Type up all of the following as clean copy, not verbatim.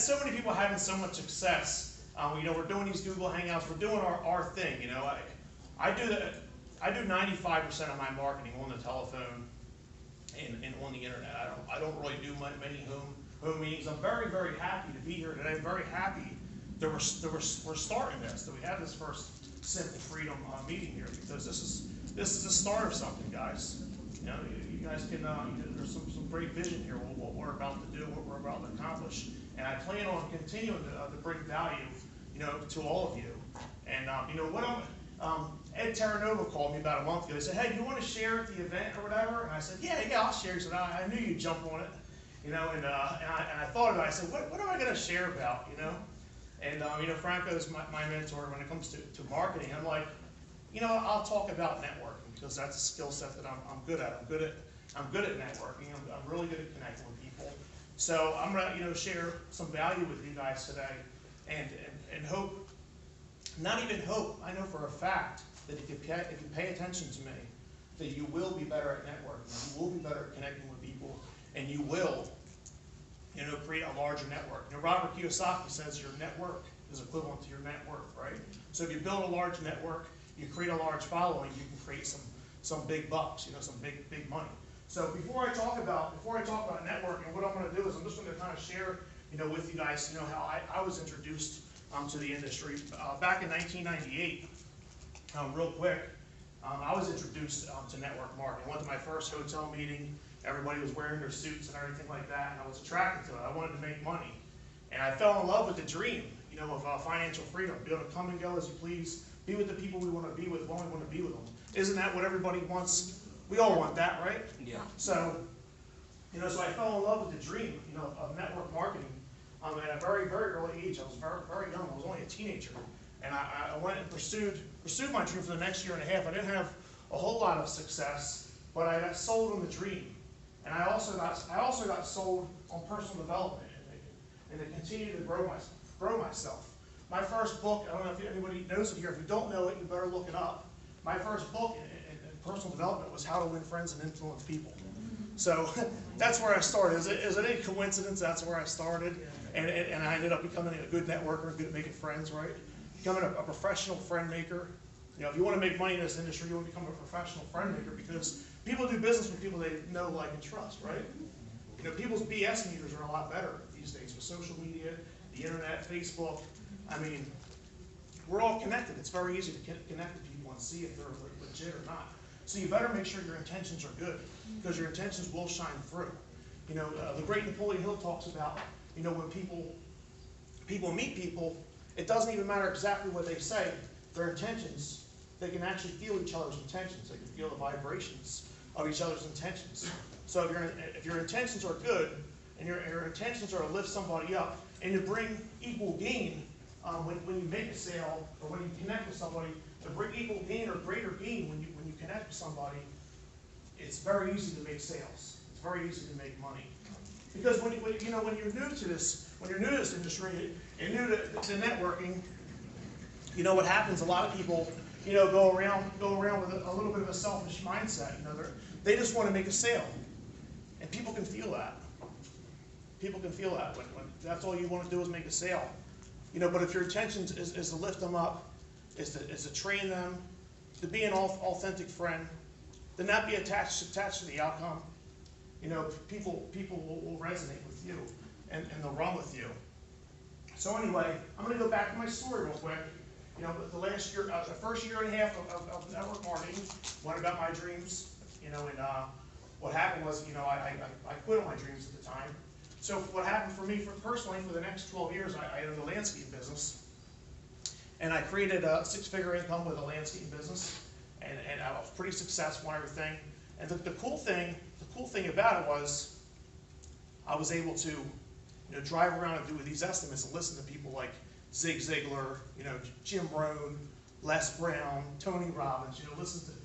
So many people having so much success. We're doing these Google Hangouts. We're doing our thing. I do 95% of my marketing on the telephone and on the internet. I don't really do many home meetings. I'm very, very happy to be here today. I'm very happy that we're starting this. That we have this first Simple Freedom meeting here, because this is the start of something, guys. You guys can. There's some great vision here. What we're about to do, what we're about to accomplish, and I plan on continuing to bring value, to all of you. And Ed Terranova called me about a month ago. He said, "Hey, you want to share at the event or whatever?" And I said, "Yeah, I'll share." He said, "I knew you'd jump on it, And I thought about it. I said, "What am I going to share about?" And Franco is my mentor when it comes to marketing. I'm like, I'll talk about networking, because that's a skill set that I'm good at. I'm good at networking. I'm really good at connecting with people. So I'm gonna share some value with you guys today, and hope, not even hope, I know for a fact that if you pay attention to me, that you will be better at networking, you will be better at connecting with people, and you will create a larger network. Robert Kiyosaki says your network is equivalent to your net worth, right? So if you build a large network, you create a large following, you can create some big bucks, some big money. So before I talk about networking, what I'm going to do is I'm just going to kind of share, with you guys, how I was introduced to the industry back in 1998. Real quick, I was introduced to network marketing. I went to my first hotel meeting. Everybody was wearing their suits and everything like that, and I was attracted to it. I wanted to make money, and I fell in love with the dream, of financial freedom, be able to come and go as you please, be with the people we want to be with when we want to be with them. Isn't that what everybody wants? We all want that, right? Yeah. So, so I fell in love with the dream, of network marketing. At a very, very early age. I was very, very young. I was only a teenager, and I went and pursued my dream for the next year and a half. I didn't have a whole lot of success, but I got sold on the dream, and I also got sold on personal development, and to continue to grow myself. My first book, I don't know if anybody knows it here. If you don't know it, you better look it up. My first book in personal development was How to Win Friends and Influence People. So that's where I started. Is it any coincidence that's where I started? And I ended up becoming a good networker, good at making friends, right? Becoming a professional friend maker. If you want to make money in this industry, you want to become a professional friend maker, because people do business with people they know, like, and trust, right? People's BS meters are a lot better these days with social media, the internet, Facebook. I mean, we're all connected. It's very easy to connect with people and see if they're legit or not. So you better make sure your intentions are good, because your intentions will shine through. The great Napoleon Hill talks about, when people meet people, it doesn't even matter exactly what they say. Their intentions, they can actually feel each other's intentions. They can feel the vibrations of each other's intentions. So if your intentions are good, and your intentions are to lift somebody up and to bring equal gain, when you make a sale or when you connect with somebody, to bring equal gain or greater gain when you connect with somebody, it's very easy to make sales. It's very easy to make money. Because when you're new to this industry and new to networking, what happens? A lot of people, go around with a little bit of a selfish mindset. They just want to make a sale, and people can feel that. People can feel that when that's all you want to do is make a sale. But if your intention is to lift them up, is to train them, to be an authentic friend, then not be attached to the outcome. People will resonate with you, and they'll run with you. So anyway, I'm going to go back to my story real quick. The first year and a half of network marketing, went about my dreams. And what happened was, I quit on my dreams at the time. So what happened for me, personally, for the next 12 years, I owned a landscape business, and I created a 6-figure income with a landscape business, and I was pretty successful and everything. And the cool thing about it was, I was able to, drive around and do these estimates and listen to people like Zig Ziglar, Jim Rohn, Les Brown, Tony Robbins. Listen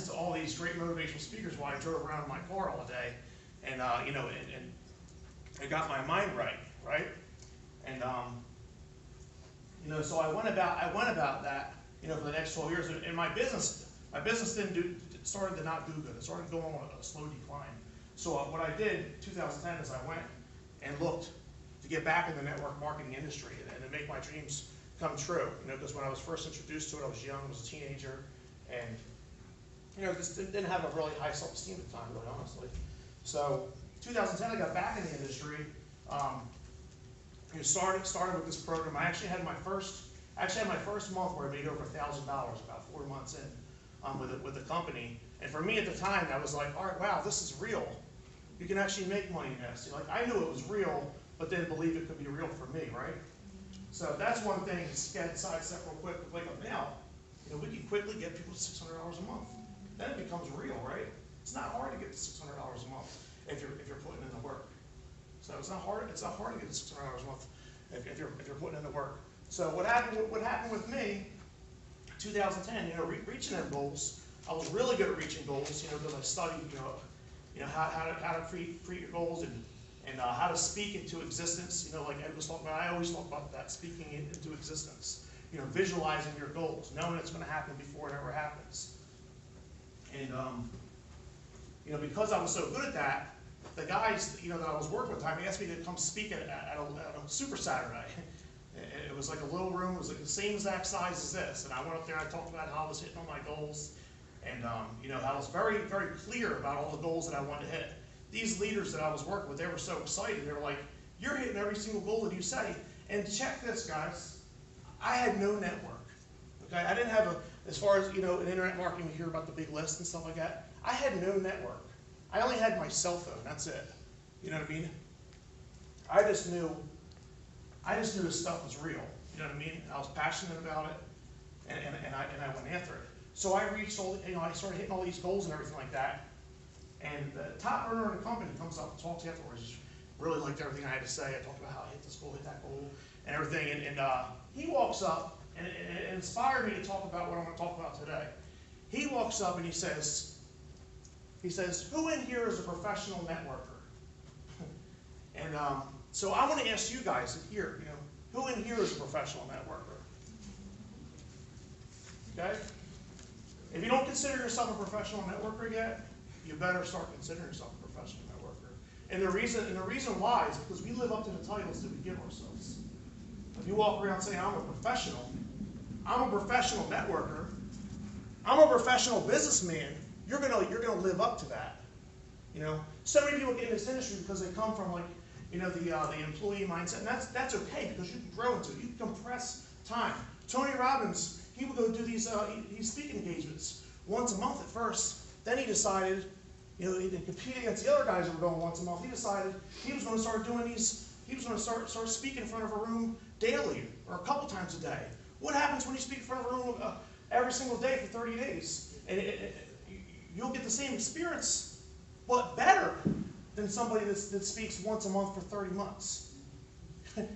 to all these great motivational speakers while I drove around in my car all day, and it got my mind right? And so I went about that, for the next 12 years. And my business started to not do good. It started going on a slow decline. So what I did in 2010 is I went and looked to get back in the network marketing industry and to make my dreams come true. You know, because when I was first introduced to it, I was young, I was a teenager, and you know, just didn't have a really high self-esteem at the time, really honestly. So 2010, I got back in the industry. You know, started with this program. I actually had my first month where I made over $1,000 about 4 months in with the company. And for me at the time, I was like, all right, wow, this is real. You can actually make money in this. Like, I knew it was real, but didn't believe it could be real for me, right? So that's one thing. Sidestep real quick. Like now, you know, we can quickly get people to $600 a month. Then it becomes real, right? It's not hard to get to $600 a month if you're putting in the work. So it's not hard to get to $600 a month if you're putting in the work. So what happened with me, 2010, you know, reaching them goals. I was really good at reaching goals, you know, because I studied, you know how to create your goals and how to speak into existence. You know, like Ed was talking about, I always talk about that, speaking into existence. You know, visualizing your goals, knowing it's going to happen before it ever happens. And you know, because I was so good at that, the guys, you know, that I was working with, they asked me to come speak at a Super Saturday. It was like a little room. It was like the same exact size as this. And I went up there. I talked about how I was hitting all my goals, and you know, how I was very, very clear about all the goals that I wanted to hit. These leaders that I was working with, they were so excited. They were like, "You're hitting every single goal that you say." And check this, guys. I had no network. Okay, I didn't have as far as, you know, in internet marketing, we hear about the big list and stuff like that. I had no network. I only had my cell phone. That's it. You know what I mean? I just knew this stuff was real. You know what I mean? I was passionate about it, and I went after it. So I reached all, you know, I started hitting all these goals and everything like that. And the top earner in the company comes up and talks afterwards. Really liked everything I had to say. I talked about how I hit this goal, hit that goal, and everything. And he walks up, and it inspired me to talk about what I'm going to talk about today. He walks up and he says, "Who in here is a professional networker?" And so I want to ask you guys here, you know, who in here is a professional networker? Okay? If you don't consider yourself a professional networker yet, you better start considering yourself a professional networker. And the reason why is because we live up to the titles that we give ourselves. If you walk around saying, I'm a professional networker, I'm a professional businessman, you're gonna live up to that. You know, so many people get in this industry because they come from, like, you know, the employee mindset, and that's okay, because you can grow into it. You can compress time. Tony Robbins, he would go do these speaking engagements once a month at first. Then he decided, you know, to compete against the other guys that were going once a month. He decided he was going to start doing these. He was going to start speaking in front of a room daily or a couple times a day. What happens when you speak in front of a room every single day for 30 days? And you'll get the same experience, but better than somebody that speaks once a month for 30 months.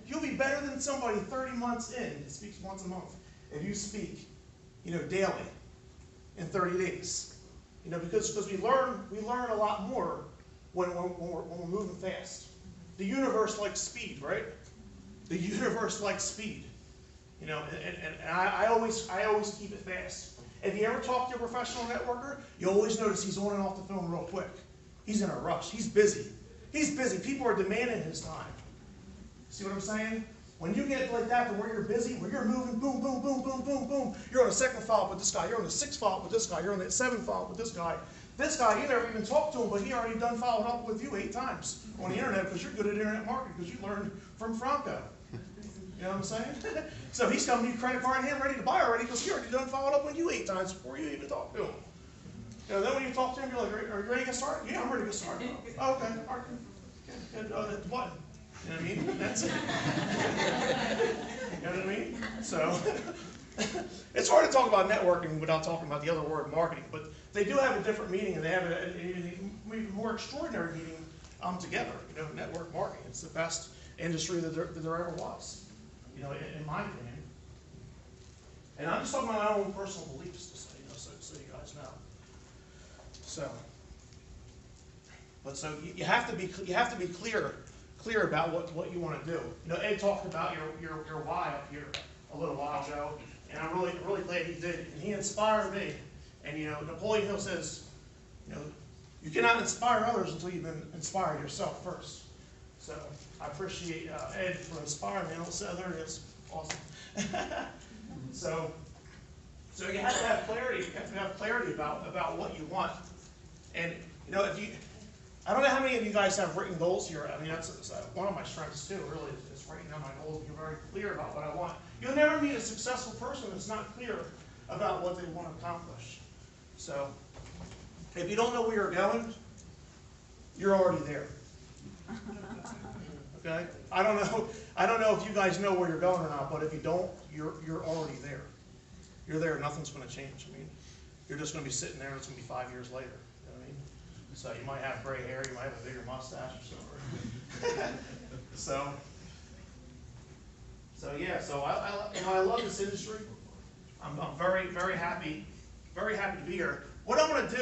You'll be better than somebody 30 months in that speaks once a month if you speak, you know, daily in 30 days. You know, because we learn a lot more when we're moving fast. The universe likes speed, right? The universe likes speed. You know, and I always keep it fast. If you ever talk to a professional networker, you always notice he's on and off the phone real quick. He's in a rush. He's busy. He's busy. People are demanding his time. See what I'm saying? When you get like that to where you're busy, where you're moving, boom, boom, boom, boom, boom, boom, you're on the second follow-up with this guy, you're on the sixth follow-up with this guy, you're on the seventh follow-up with this guy. This guy, you never even talked to him, but he already done followed up with you 8 times on the internet because you're good at internet marketing, because you learned from Franco. You know what I'm saying? So he's coming to you credit card in hand, ready to buy already, because he already done followed up with you 8 times before you even talked to him. You know, then when you talk to him, you're like, are you ready to get started? Yeah, I'm ready to get started. Oh, okay, all right. Hit the button. You know what I mean? That's it. You know what I mean? So it's hard to talk about networking without talking about the other word, marketing. But they do have a different meaning, and they have an even more extraordinary meaning together. You know, network marketing. It's the best industry that there ever was. You know, in my opinion. And I'm just talking about my own personal beliefs, just so you guys know. So you have to be clear about what you want to do. You know, Ed talked about your why up here a little while ago, and I'm really glad he did. And he inspired me. And you know, Napoleon Hill says, you know, you cannot inspire others until you've been inspired yourself first. So I appreciate Ed for inspiring me. So there it is. Awesome. So you have to have clarity. You have to have clarity about what you want. And you know, I don't know how many of you guys have written goals here. I mean, that's one of my strengths too. Really, is writing down my goals. Being very clear about what I want. You'll never meet a successful person that's not clear about what they want to accomplish. So, if you don't know where you're going, you're already there. Okay? I don't know if you guys know where you're going or not, but if you don't, you're already there. You're there. Nothing's going to change. I mean, you're just going to be sitting there, and it's going to be 5 years later. You know what I mean? So you might have gray hair, you might have a bigger mustache or something. So yeah. So I love this industry. I'm very, very happy to be here. What I'm going to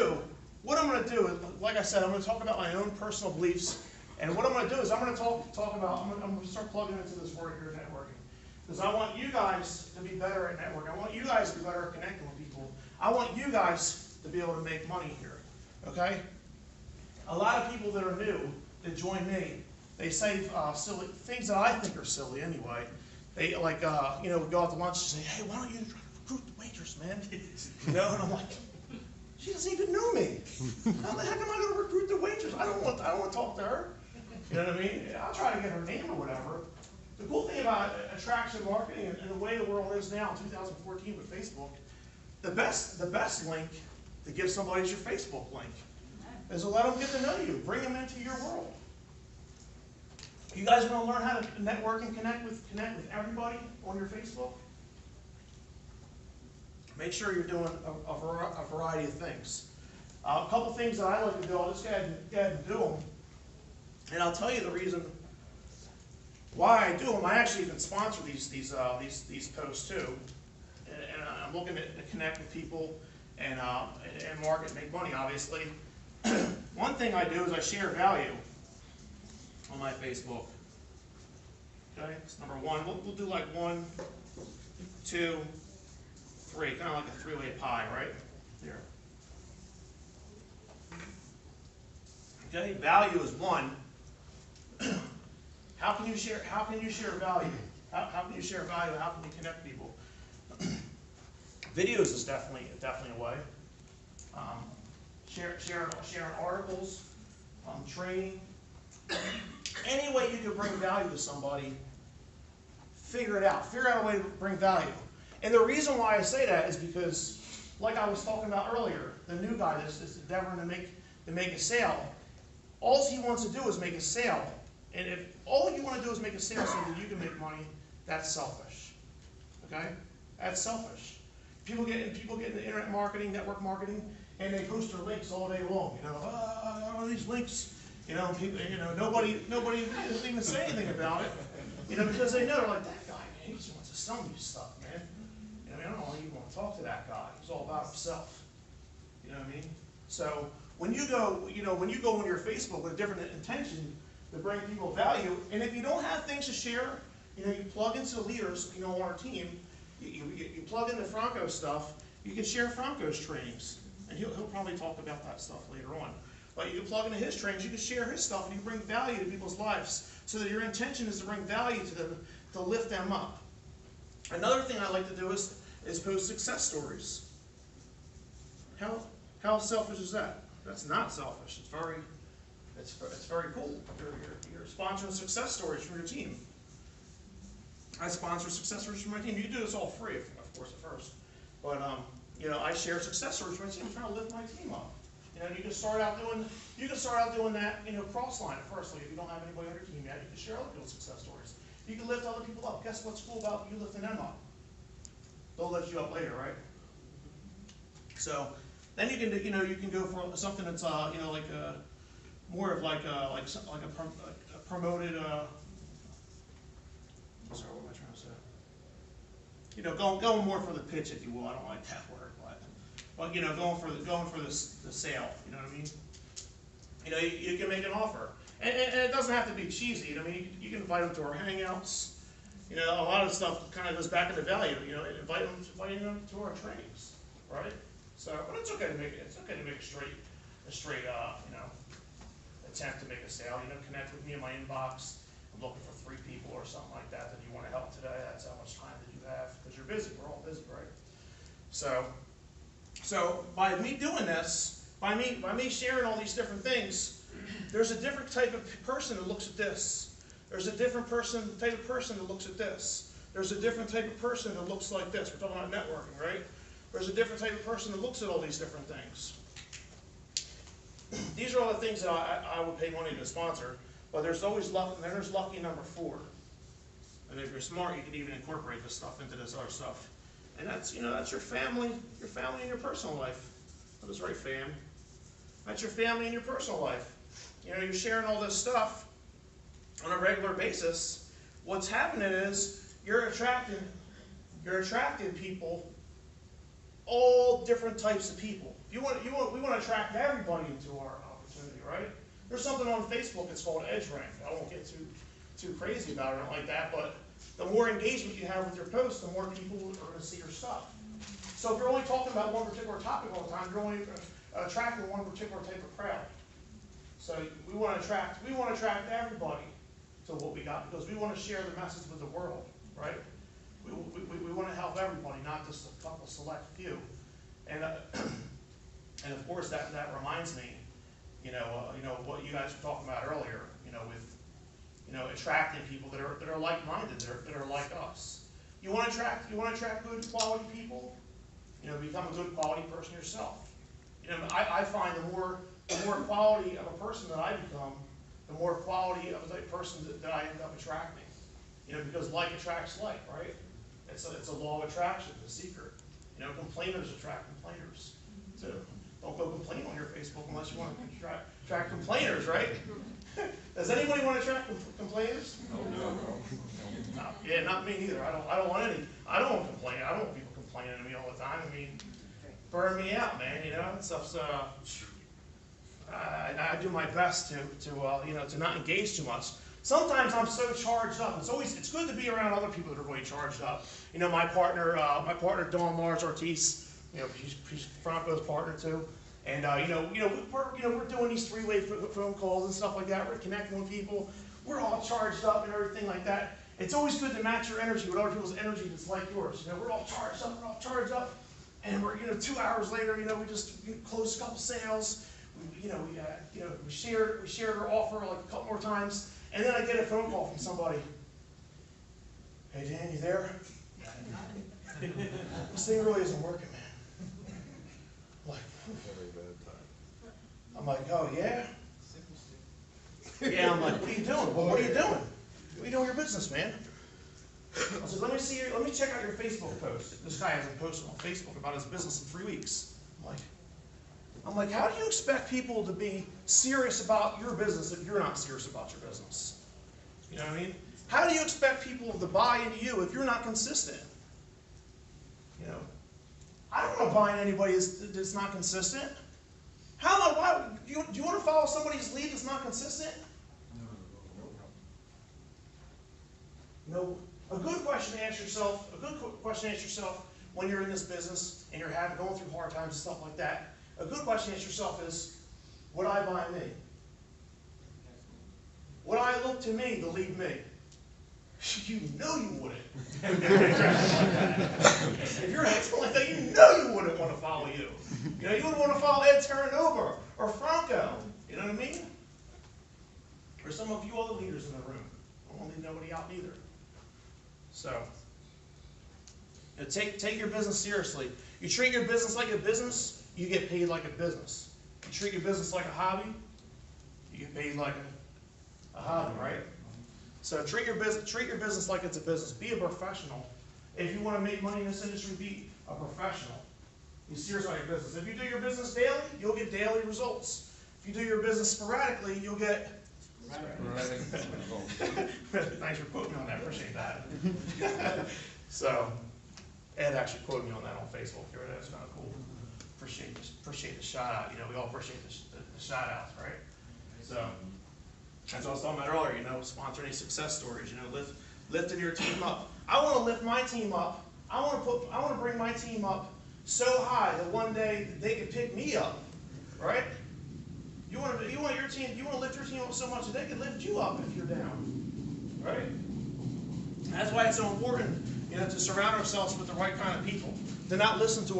do is, like I said, I'm going to talk about my own personal beliefs. And what I'm going to do is I'm going to talk about, I'm going to start plugging into this word here, networking. Because I want you guys to be better at networking. I want you guys to be better at connecting with people. I want you guys to be able to make money here. Okay? A lot of people that are new that join me, they say silly things that I think are silly anyway. They like, you know, we go out to lunch and say, hey, why don't you try to recruit the waitress, man? You know, and I'm like, she doesn't even know me. How the heck am I going to recruit the waitress? I don't want to talk to her. You know what I mean? I'll try to get her name or whatever. The cool thing about attraction marketing and the way the world is now, 2014 with Facebook, the best link to give somebody is your Facebook link. Is to let them get to know you, bring them into your world. You guys want to learn how to network and connect with everybody on your Facebook? Make sure you're doing a variety of things. A couple things that I like to do, I'll just go ahead and do them. And I'll tell you the reason why I do them. I actually even sponsor these posts too. And I'm looking to connect with people and market, make money, obviously. One thing I do is I share value on my Facebook. Okay, that's number one. We'll do like 1, 2, 3, kind of like a three-way pie, right? Here. Okay, value is one. How can you share value? How can you share value? How can you connect people? Videos is definitely a way. Sharing articles, training. Any way you can bring value to somebody, figure it out. Figure out a way to bring value. And the reason why I say that is because, like I was talking about earlier, the new guy that's endeavoring to make a sale, all he wants to do is make a sale. And if all you want to do is make a sale so that you can make money, that's selfish. Okay? That's selfish. People get into internet marketing, network marketing, and they post their links all day long. You know, all these links. You know, people, you know, nobody doesn't even say anything about it. You know, because they know, they're like, that guy, man, he just wants to sell me stuff, man. You know, I don't even want to talk to that guy. He's all about himself. You know what I mean? So when you go on your Facebook with a different intention to bring people value, and if you don't have things to share, you know, you plug into leaders, you know, on our team. You plug into Franco's stuff. You can share Franco's trainings, and he'll probably talk about that stuff later on. But you can plug into his trainings, you can share his stuff, and you bring value to people's lives. So that your intention is to bring value to them, to lift them up. Another thing I like to do is post success stories. How selfish is that? That's not selfish. It's very cool. You're sponsoring success stories for your team. I sponsor success stories for my team. You can do this all free, of course, at first. But you know, I share success stories for my team. I'm trying to lift my team up. You know, you can start out doing that, you know, cross-line at first. Like if you don't have anybody on your team yet, you can share other people's success stories. You can lift other people up. Guess what's cool about you lifting them up? They'll lift you up later, right? So then you can go for something that's you know, like more of like a promoted. Sorry, what am I trying to say? You know, going more for the pitch, if you will. I don't like that word, but you know, going for the sale. You know what I mean? You know, you can make an offer, and it doesn't have to be cheesy. I mean, you can invite them to our hangouts. You know, a lot of stuff kind of goes back into value. You know, inviting them to our trainings, right? So, but it's okay to make a straight you know, attempt to make a sale. You know, connect with me in my inbox. I'm looking for 3 people or something like that you want to help today. That's how much time that you have, because you're busy. We're all busy, right? So by me doing this, by me sharing all these different things, there's a different type of person that looks at this. There's a different type of person that looks at this. There's a different type of person that looks like this. We're talking about networking, right? There's a different type of person that looks at all these different things. These are all the things that I would pay money to sponsor, but there's always luck, and then there's lucky number 4. And if you're smart, you can even incorporate this stuff into this other stuff. And that's, that's your family and your personal life. That is right, fam. That's your family and your personal life. You're sharing all this stuff on a regular basis. What's happening is you're attracting people, all different types of people. We want to attract everybody into our opportunity, right? There's something on Facebook. It's called Edge Rank. I won't get too crazy about it or like that, but the more engagement you have with your posts, the more people are going to see your stuff. So if you're only talking about one particular topic all the time, you're only attracting one particular type of crowd. So we want to attract everybody to what we got, because we want to share the message with the world, right? We want to help everybody, not just a couple select few. And of course that reminds me, what you guys were talking about earlier, with attracting people that are like-minded, that are like us. You want to attract good quality people. Become a good quality person yourself. I find the more quality of a person that I become, the more quality of the person that I end up attracting. Because like attracts like, right? It's a law of attraction, the secret. Complainers attract complainers. So don't go complain on your Facebook unless you want to attract complainers, right? Does anybody want to attract complainers? No. Yeah, not me either. I don't want to complain. I don't want people complaining to me all the time. I mean, burn me out, man. Stuff's. I do my best to not engage too much. Sometimes I'm so charged up. It's good to be around other people that are really charged up. My partner Dawn Mars Ortiz. She's Franco's partner too. And we're doing these 3-way phone calls and stuff like that. We're connecting with people. We're all charged up and everything like that. It's always good to match your energy with other people's energy that's like yours. We're all charged up, and we're 2 hours later, we just closed a couple sales. We shared our offer like a couple more times, and then I get a phone call from somebody. Hey Dan, you there? This thing really isn't working, man. I'm like, oh yeah? Yeah, I'm like, what are you doing? Well, what are you doing? What are you doing with your business, man? I said, let me check out your Facebook post. This guy hasn't posted on Facebook about his business in 3 weeks. I'm like, how do you expect people to be serious about your business if you're not serious about your business? You know what I mean? How do you expect people to buy into you if you're not consistent? I don't want to buy into anybody that's not consistent. Do you want to follow somebody's lead that's not consistent? No. A good question to ask yourself when you're in this business and you're going through hard times and stuff like that. A good question to ask yourself is, would I buy me? Would I look to me to lead me? You know you wouldn't. If you're acting like that, you know you wouldn't want to follow you. You wouldn't want to follow Ed Terranova or Franco. You know what I mean? Or some of you other leaders in the room. I don't want to leave nobody out either. So, take your business seriously. You treat your business like a business, you get paid like a business. You treat your business like a hobby, you get paid like a hobby, right? So treat your business like it's a business. Be a professional. If you want to make money in this industry, be a professional. Be serious about your business. If you do your business daily, you'll get daily results. If you do your business sporadically, you'll get Thanks for quoting me on that. Appreciate that. So, Ed actually quoted me on that on Facebook. That's kind of cool. Appreciate the shout out. We all appreciate the shout outs, right? So, that's what I was talking about earlier. Sponsor any success stories. Lifting your team up. I want to lift my team up. I want to bring my team up so high that one day they can pick me up, right? You want to lift your team up so much that they can lift you up if you're down. right? And that's why it's so important, to surround ourselves with the right kind of people, to not listen to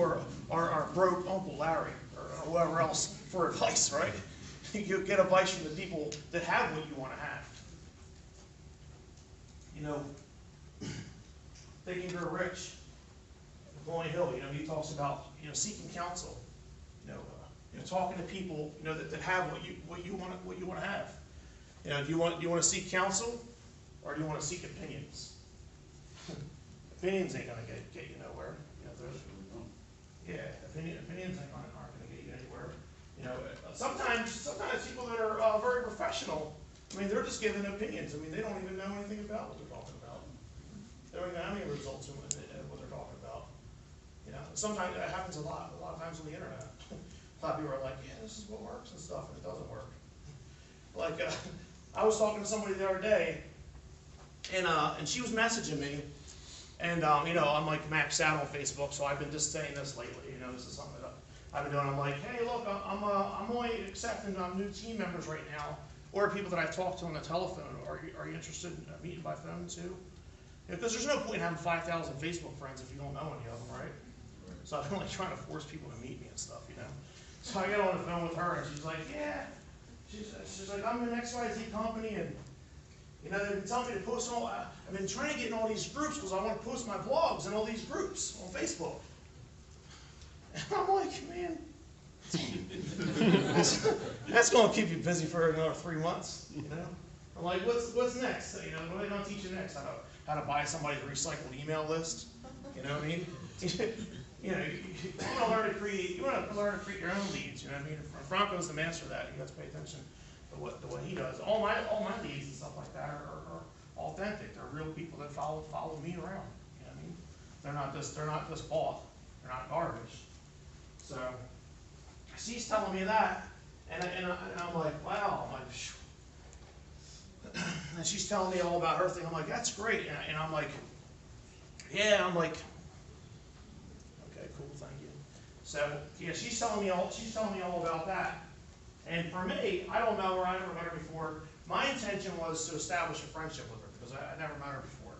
our broke Uncle Larry or whoever else for advice, right? You get advice from the people that have what you want to have. Think and Grow Rich, Napoleon Hill, he talks about, seeking counsel, talking to people, that have what you want to have. Do you want to seek counsel, or do you want to seek opinions? Opinions ain't gonna get you nowhere. Opinions aren't gonna get you anywhere. Sometimes people that are very professional, they're just giving opinions. They don't even know anything about what they're talking about. They don't even have any results in what they're talking about. Sometimes that happens a lot of times on the internet. A lot of people are like, yeah, this is what works and stuff, and it doesn't work. Like, I was talking to somebody the other day, and she was messaging me, and I'm like maxed out on Facebook, so I've been just saying this lately. This is something that I've been doing. I'm like, hey, look, I'm only accepting new team members right now, or people that I've talked to on the telephone. Are you interested in meeting by phone too? Because there's no point in having 5,000 Facebook friends if you don't know any of them, right? So I've been like trying to force people to meet me and stuff, So I get on the phone with her, and she's like, yeah. She's like, I'm in an XYZ company, and they've been telling me to post all. I've been trying to get in all these groups because I want to post my blogs in all these groups on Facebook. And I'm like, man, that's going to keep you busy for another 3 months. I'm like, what's next? What are they going to teach you next? How to buy somebody's recycled email list? You know what I mean? You want to learn to create. You want to learn to create your own leads. You know what I mean? Franco's the master of that. You have to pay attention to what he does. All my leads and stuff like that are authentic. They're real people that follow me around. You know what I mean? They're not just bought. They're not garbage. So she's telling me that, and I'm like, wow. I'm like, phew. And she's telling me all about her thing. I'm like, that's great. And I'm like, yeah. I'm like, okay, cool, thank you. So yeah, she's telling me all about that. And for me, I don't know her. I never met her before. My intention was to establish a friendship with her because I never met her before.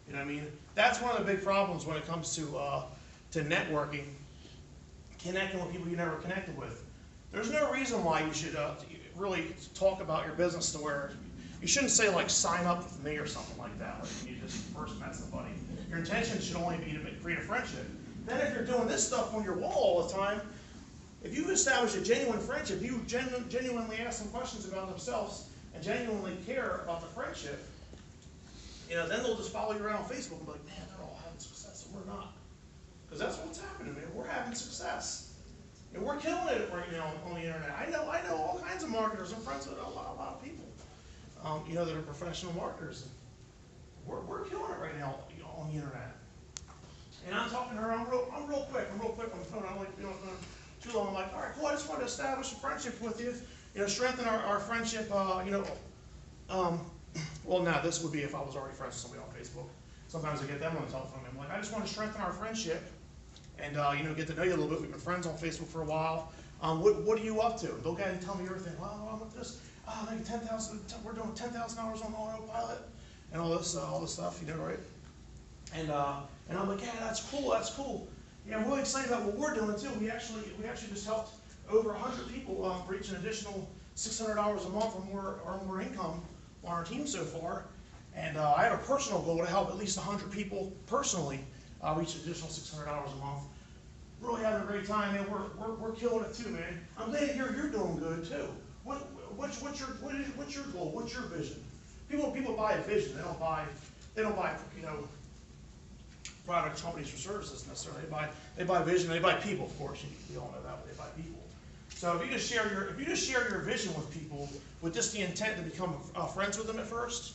You know what I mean? That's one of the big problems when it comes to networking, connecting with people you never connected with. There's no reason why you should really talk about your business to where you shouldn't say like sign up with me or something like that. Like when you just first met somebody. Your intention should only be to create a friendship. Then if you're doing this stuff on your wall all the time, if you establish a genuine friendship, you genuinely ask them questions about themselves and genuinely care about the friendship, then they'll just follow you around on Facebook and be like, man, they're all having success and we're not. Because that's what's happening, man. We're having success. And we're killing it right now on the internet. I know all kinds of marketers. I'm friends with a lot of people, that are professional marketers. We're killing it right now on the internet. And I'm talking to her. I'm real quick on the phone. I don't like to be on the phone too long. I'm like, all right, cool. I just want to establish a friendship with you. Strengthen our friendship. Well, now this would be if I was already friends with somebody on Facebook. Sometimes I get them on the telephone. I'm like, I just want to strengthen our friendship, and get to know you a little bit. We've been friends on Facebook for a while. What are you up to? They'll go ahead and tell me everything. Well, I'm with this. Maybe 10,000. We're doing 10,000 hours on autopilot, and all this stuff. Right? And I'm like, yeah, that's cool. Yeah, I'm really excited about what we're doing too. We actually just helped over 100 people reach an additional $600 a month or more income on our team so far. And I have a personal goal to help at least 100 people personally reach an additional $600 a month. Really having a great time, man. We're killing it too, man. I'm glad to hear you're doing good too. What's your goal? What's your vision? People buy a vision. They don't buy product companies or services necessarily. They buy vision. They buy people, of course. We all know that, but they buy people. So if you just share your vision with people with just the intent to become friends with them at first,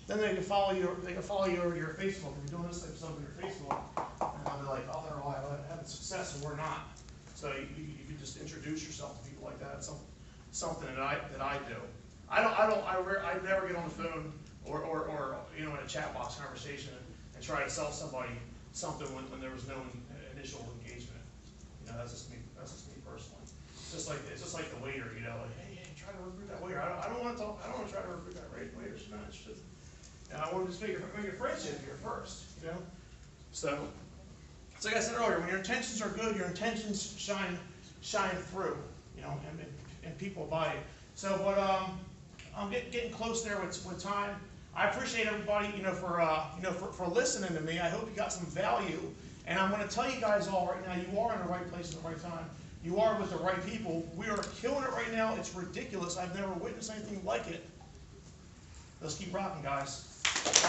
then they can follow your Facebook. If you're doing this type of stuff on your Facebook, and they'll be like, oh, they're all having success and we're not. So you can just introduce yourself to people like that. It's something that I do. I never get on the phone or in a chat box conversation and try to sell somebody something when there was no initial engagement. That's just me personally. It's just like the waiter, like, hey, try to recruit that waiter. I don't want to try to recruit that waiter. She's not interested. And I want to just make a friendship here first, you know? So, it's like I said earlier, when your intentions are good, your intentions shine through, you know, and people buy it. So, but I'm getting close there with time. I appreciate everybody, you know, for listening to me. I hope you got some value. And I'm going to tell you guys all right now, you are in the right place at the right time. You are with the right people. We are killing it right now. It's ridiculous. I've never witnessed anything like it. Let's keep rocking, guys.